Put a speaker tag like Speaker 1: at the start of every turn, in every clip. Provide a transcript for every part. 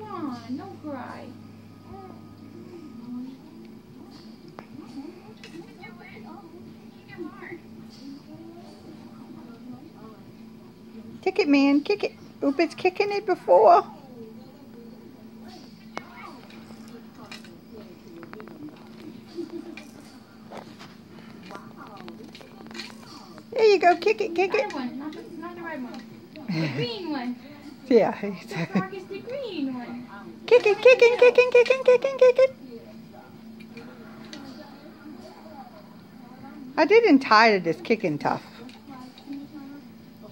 Speaker 1: Come on, don't cry.
Speaker 2: Kick it, man. Kick it. Oop, it's kicking it before. There you go. Kick it, kick it.
Speaker 1: That one, not the red one. The green one.
Speaker 2: Yeah.
Speaker 1: The frog is the green one.
Speaker 2: Kick it, kicking, kicking, kicking, kicking, kicking. I didn't tire of this kicking tough.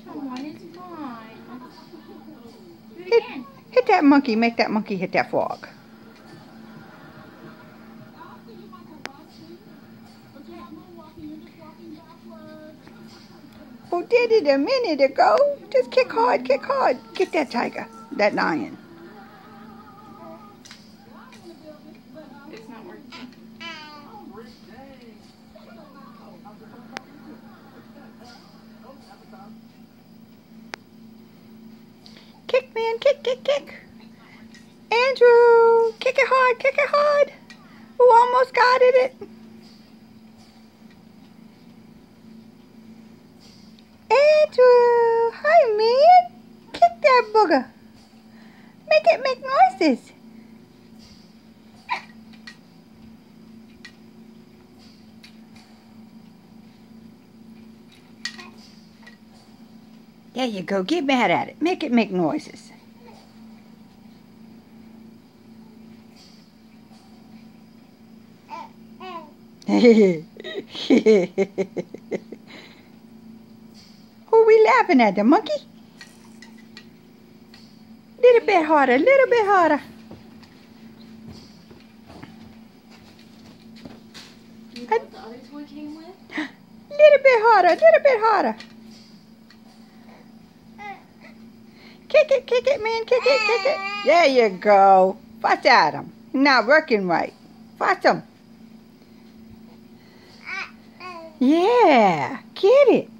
Speaker 1: Come on, it's fine. Do it again.
Speaker 2: Hit that monkey. Make that monkey hit that frog. Oh, did it a minute ago. Just kick hard, kick hard. Kick that tiger, that lion.
Speaker 1: It's not working.
Speaker 2: Kick, man, kick, kick, kick. Andrew, kick it hard, kick it hard. Who almost got it? Andrew, hi, man. Kick that booger. Make it make noises. There you go. Get mad at it. Make it make noises. Who we laughing at? The monkey? Little bit harder, little bit harder.
Speaker 1: You know what the other toy came with?
Speaker 2: Little bit harder, little bit harder. Kick it, man, kick it, kick it. There you go. Fuss at him. Not working right. Fuss him. Yeah, get it.